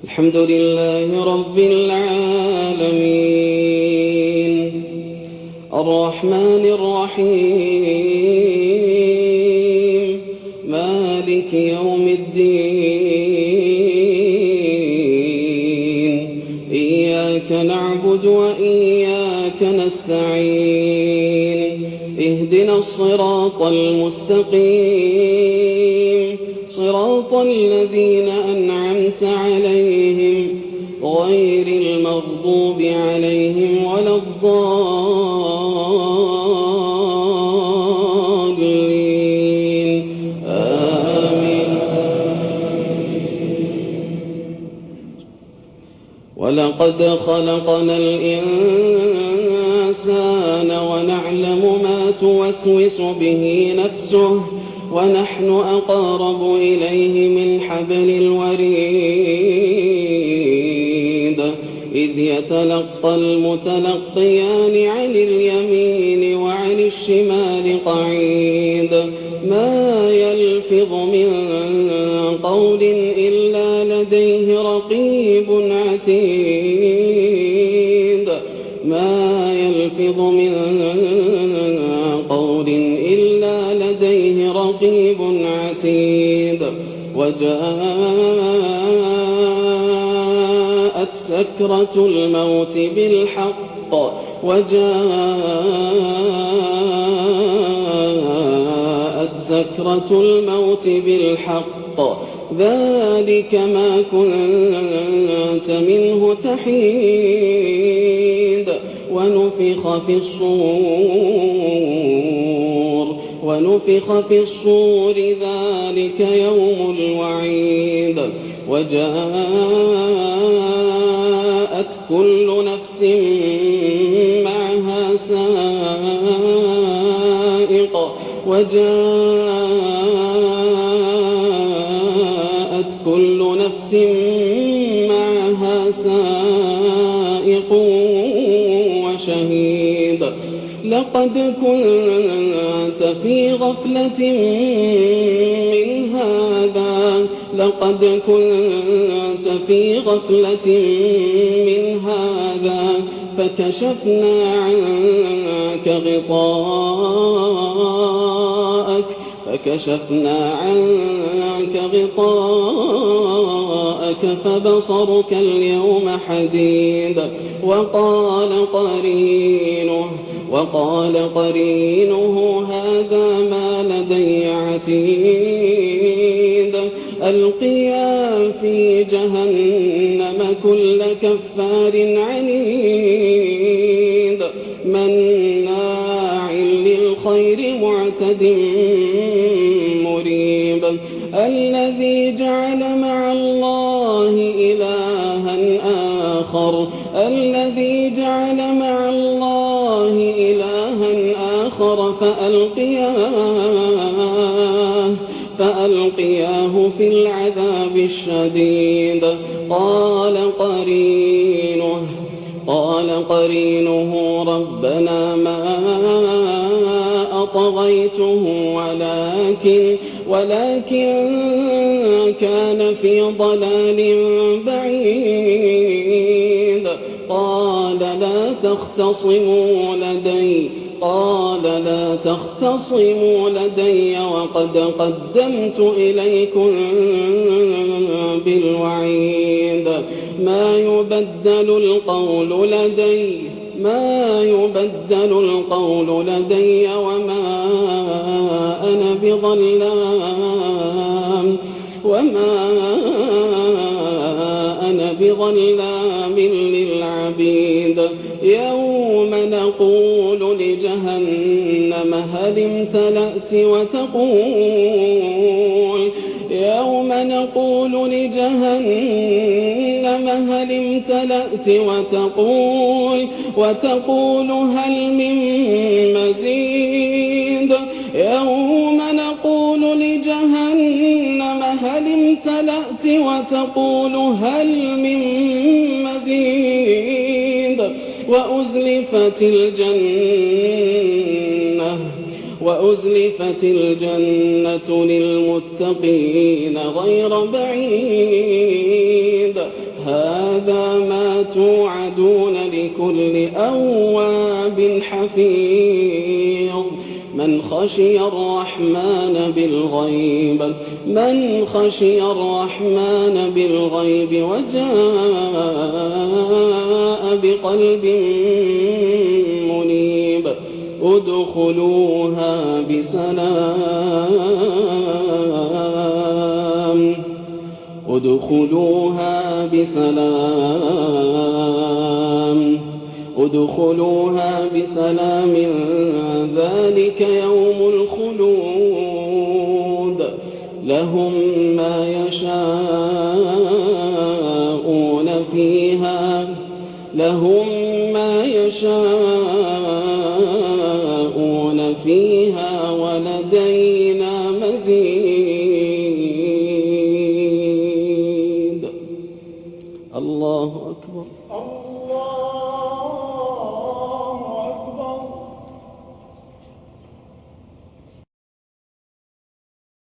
الحمد لله رب العالمين الرحمن الرحيم مالك يوم الدين إياك نعبد وإياك نستعين اهدنا الصراط المستقيم صراط الذين أنعمت عليهم غير المغضوب عليهم ولا الضالين آمين. ولقد خلقنا الإنسان ونعلم ما توسوس به نفسه ونحن أقرب إليه من حبل الوريد إذ يتلقى المتلقيان عن اليمين وعن الشمال قعيد ما يلفظ من قول إلا لديه رقيب عتيد ما يلفظ من قول إلا لديه رقيب عتيد وجاءت سكرة الموت بالحق ذلك ما كنت منه تحيد ونفخ في الصور ذلك يوم الوعيد وجاءت كل نفس معها سائق وشهيد لقد كنت في غفلة من هذا فكشفنا عنك غطاءك فبصرك اليوم حديد وقال قرينه هذا ما لدي عتيد ألقيا في جهنم كل كفار عنيد مناع للخير معتد مريب الذي جعل مع الله إلها آخر فألقياه في العذاب الشديد قال قرينه ربنا ما أطغيته ولكن كان في ضلال بعيد قال لا تختصموا لدي وقد قدمت إليكم بالوعيد ما يبدل القول لدي وما أنا بظلام للعبيد يوم نقول لجهنم هل امتلأت وتقول هل من مزيد يوم نقول لجهنم هل امتلأت وتقول هل من مزيد وأزلفت الجنة للمتقين غير بعيد هذا ما توعدون لكل أواب حفيظ من خشي الرحمن بالغيب وجاء بقلب منيب ادخلوها بسلام ذلك يوم الخلود لهم ما يشاءون فيها ولدينا مزيد. الله أكبر.